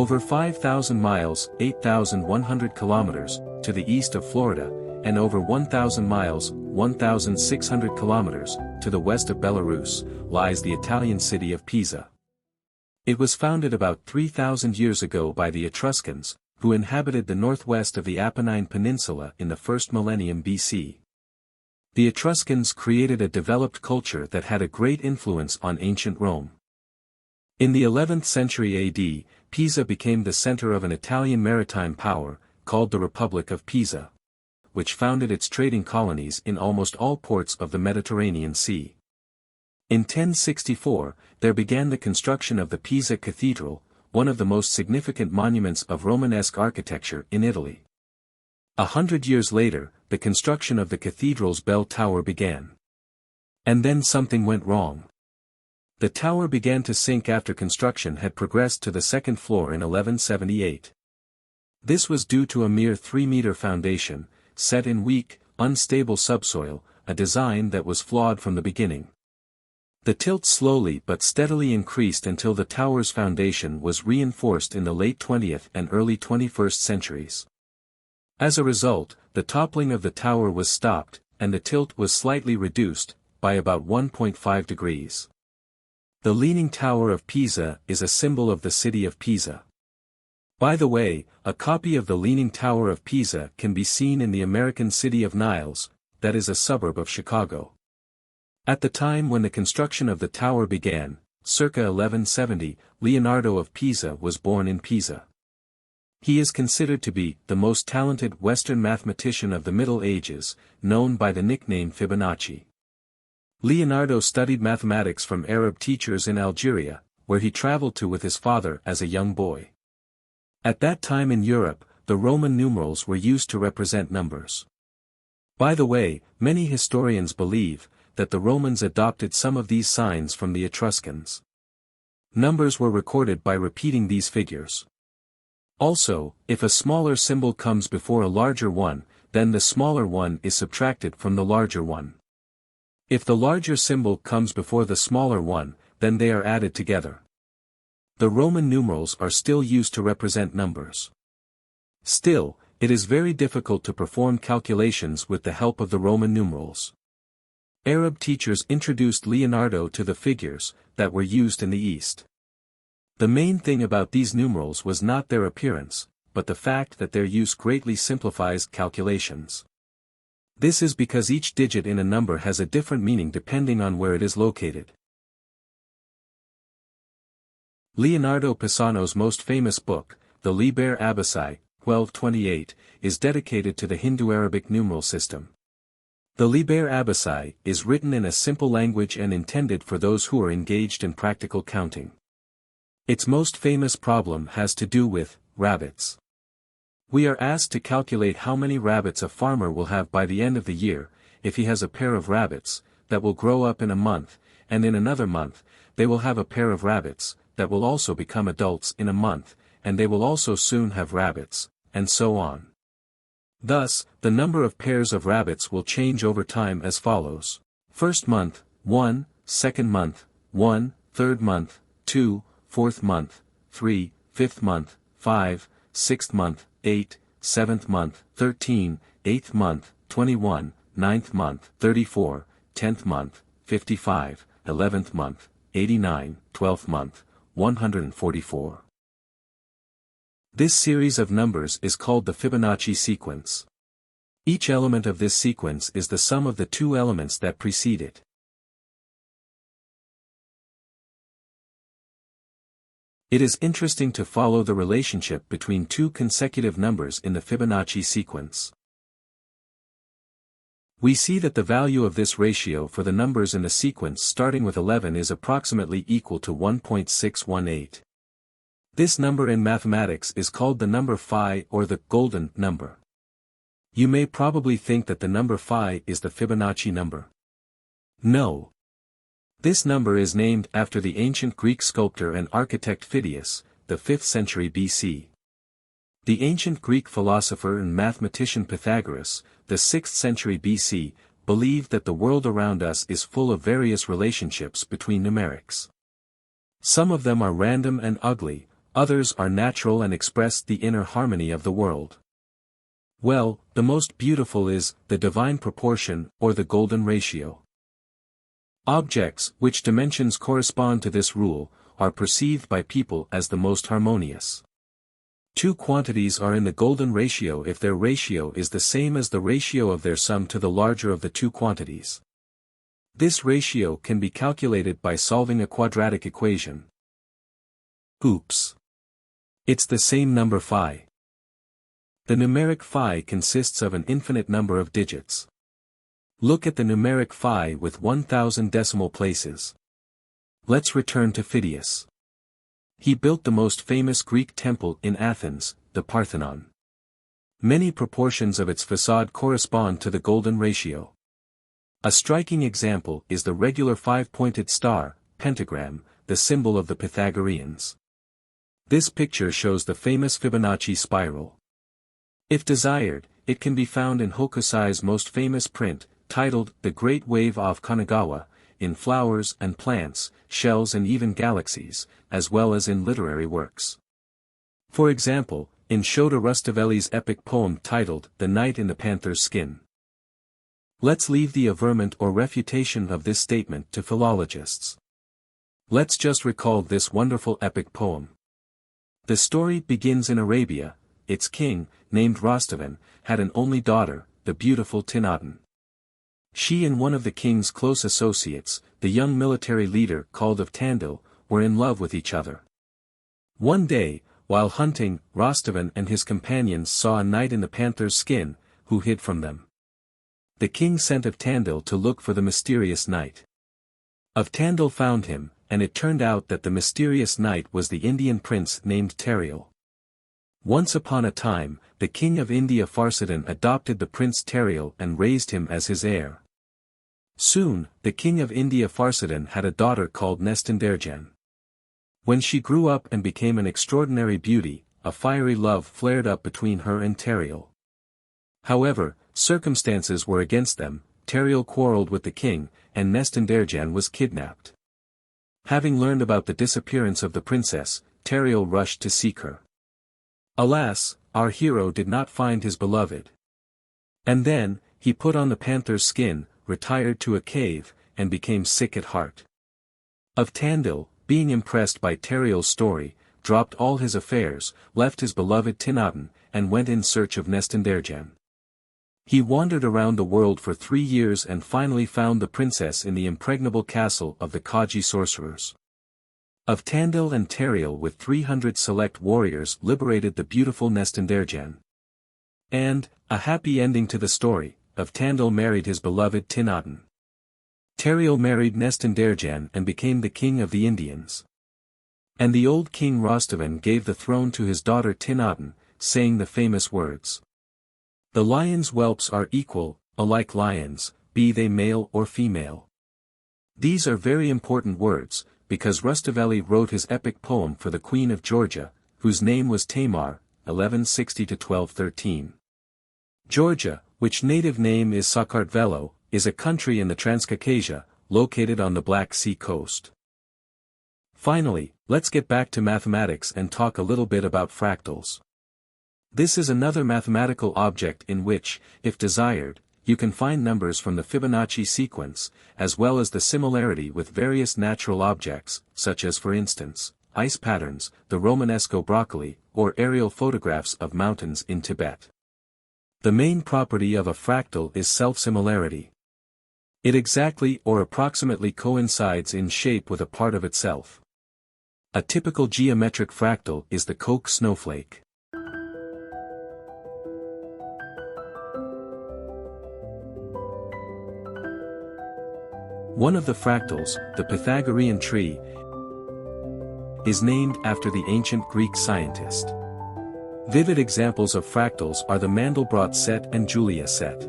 over 5,000 miles (8,100 kilometers) to the east of Florida, and over 1,000 miles (1,600 kilometers) to the west of Belarus, lies the Italian city of Pisa. It was founded about 3,000 years ago by the Etruscans, who inhabited the northwest of the Apennine Peninsula in the first millennium BC. The Etruscans created a developed culture that had a great influence on ancient Rome. In the 11th century AD, Pisa became the center of an Italian maritime power, called the Republic of Pisa, which founded its trading colonies in almost all ports of the Mediterranean Sea. In 1064, there began the construction of the Pisa Cathedral, one of the most significant monuments of Romanesque architecture in Italy. 100 years later, the construction of the cathedral's bell tower began. And then something went wrong. The tower began to sink after construction had progressed to the second floor in 1178. This was due to a mere 3-meter foundation, set in weak, unstable subsoil, a design that was flawed from the beginning. The tilt slowly but steadily increased until the tower's foundation was reinforced in the late 20th and early 21st centuries. As a result, the toppling of the tower was stopped, and the tilt was slightly reduced, by about 1.5 degrees. The Leaning Tower of Pisa is a symbol of the city of Pisa. By the way, a copy of the Leaning Tower of Pisa can be seen in the American city of Niles, that is a suburb of Chicago. At the time when the construction of the tower began, circa 1170, Leonardo of Pisa was born in Pisa. He is considered to be the most talented Western mathematician of the Middle Ages, known by the nickname Fibonacci. Leonardo studied mathematics from Arab teachers in Algeria, where he traveled to with his father as a young boy. At that time in Europe, the Roman numerals were used to represent numbers. By the way, many historians believe that the Romans adopted some of these signs from the Etruscans. Numbers were recorded by repeating these figures. Also, if a smaller symbol comes before a larger one, then the smaller one is subtracted from the larger one. If the larger symbol comes before the smaller one, then they are added together. The Roman numerals are still used to represent numbers. Still, it is very difficult to perform calculations with the help of the Roman numerals. Arab teachers introduced Leonardo to the figures that were used in the East. The main thing about these numerals was not their appearance, but the fact that their use greatly simplifies calculations. This is because each digit in a number has a different meaning depending on where it is located. Leonardo Pisano's most famous book, the Liber Abaci, 1228, is dedicated to the Hindu-Arabic numeral system. The Liber Abaci is written in a simple language and intended for those who are engaged in practical counting. Its most famous problem has to do with rabbits. We are asked to calculate how many rabbits a farmer will have by the end of the year, if he has a pair of rabbits, that will grow up in a month, and in another month, they will have a pair of rabbits, that will also become adults in a month, and they will also soon have rabbits, and so on. Thus, the number of pairs of rabbits will change over time as follows. First month, 1, second month, 1, third month, 2, fourth month, 3, fifth month, 5, sixth month, 8, seventh month, 13, eighth month, 21, ninth month, 34, 10th month, 55, 11th month, 89, 12th month, 144. This series of numbers is called the Fibonacci sequence. Each element of this sequence is the sum of the two elements that precede it. It is interesting to follow the relationship between two consecutive numbers in the Fibonacci sequence. We see that the value of this ratio for the numbers in the sequence starting with 11 is approximately equal to 1.618. This number in mathematics is called the number phi or the golden number. You may probably think that the number phi is the Fibonacci number. No. This number is named after the ancient Greek sculptor and architect Phidias, the 5th century BC. The ancient Greek philosopher and mathematician Pythagoras, the 6th century BC, believed that the world around us is full of various relationships between numerics. Some of them are random and ugly, Others are natural and express the inner harmony of the world. Well, the most beautiful is the divine proportion, or the golden ratio. Objects, which dimensions correspond to this rule, are perceived by people as the most harmonious. Two quantities are in the golden ratio if their ratio is the same as the ratio of their sum to the larger of the two quantities. This ratio can be calculated by solving a quadratic equation. Oops! It's the same number phi. The numeric phi consists of an infinite number of digits. Look at the numeric phi with 1000 decimal places. Let's return to Phidias. He built the most famous Greek temple in Athens, the Parthenon. Many proportions of its facade correspond to the golden ratio. A striking example is the regular five-pointed star, pentagram, the symbol of the Pythagoreans. This picture shows the famous Fibonacci spiral. If desired, it can be found in Hokusai's most famous print, titled The Great Wave off Kanagawa, in flowers and plants, shells and even galaxies, as well as in literary works. For example, in Shota Rustaveli's epic poem titled The Knight in the Panther's Skin. Let's leave the averment or refutation of this statement to philologists. Let's just recall this wonderful epic poem. The story begins in Arabia. Its king, named Rostavan, had an only daughter, the beautiful Tinaten. She and one of the king's close associates, the young military leader called of Tandil, were in love with each other. One day, while hunting, Rostavan and his companions saw a knight in the panther's skin, who hid from them. The king sent of Tandil to look for the mysterious knight. Of Tandil found him, and it turned out that the mysterious knight was the Indian prince named Teriel. Once upon a time, the king of India Farsadan adopted the prince Teriel and raised him as his heir. Soon, the king of India Farsadan had a daughter called Nestanderjan. When she grew up and became an extraordinary beauty, a fiery love flared up between her and Teriel. However, circumstances were against them. Teriel quarreled with the king, and Nestanderjan was kidnapped. Having learned about the disappearance of the princess, Teriel rushed to seek her. Alas, our hero did not find his beloved. And then, he put on the panther's skin, retired to a cave, and became sick at heart. Of Tandil, being impressed by Teriel's story, dropped all his affairs, left his beloved Tinaten, and went in search of Nestanderjan. He wandered around the world for 3 years and finally found the princess in the impregnable castle of the Kaji sorcerers. Of Tandil and Teriel with 300 select warriors liberated the beautiful Nestanderjan. And, a happy ending to the story, of Tandil married his beloved Tinaten. Teriel married Nestanderjan and became the king of the Indians. And the old king Rostavan gave the throne to his daughter Tinaten, saying the famous words. The lion's whelps are equal, alike lions, be they male or female. These are very important words, because Rustaveli wrote his epic poem for the Queen of Georgia, whose name was Tamar, 1160–1213. Georgia, which native name is Sakartvelo, is a country in the Transcaucasia, located on the Black Sea coast. Finally, let's get back to mathematics and talk a little bit about fractals. This is another mathematical object in which, if desired, you can find numbers from the Fibonacci sequence, as well as the similarity with various natural objects, such as for instance, ice patterns, the Romanesco broccoli, or aerial photographs of mountains in Tibet. The main property of a fractal is self-similarity. It exactly or approximately coincides in shape with a part of itself. A typical geometric fractal is the Koch snowflake. One of the fractals, the Pythagorean tree, is named after the ancient Greek scientist. Vivid examples of fractals are the Mandelbrot set and Julia set.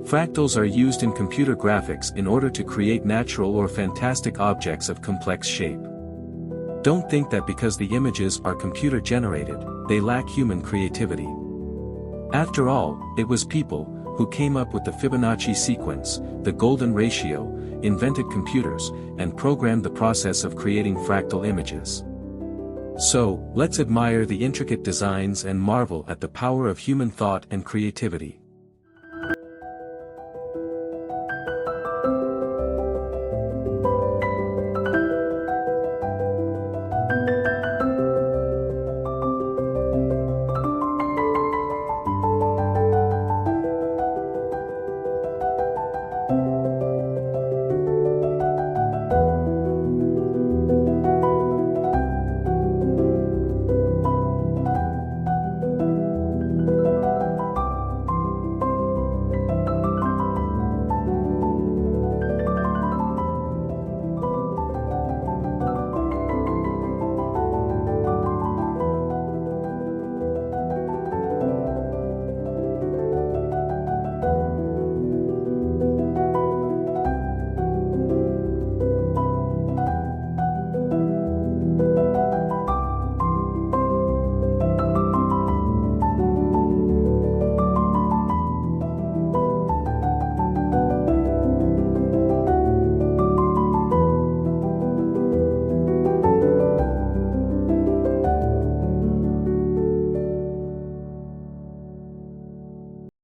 Fractals are used in computer graphics in order to create natural or fantastic objects of complex shape. Don't think that because the images are computer-generated, they lack human creativity. After all, it was people who came up with the Fibonacci sequence, the golden ratio, invented computers, and programmed the process of creating fractal images. So, let's admire the intricate designs and marvel at the power of human thought and creativity.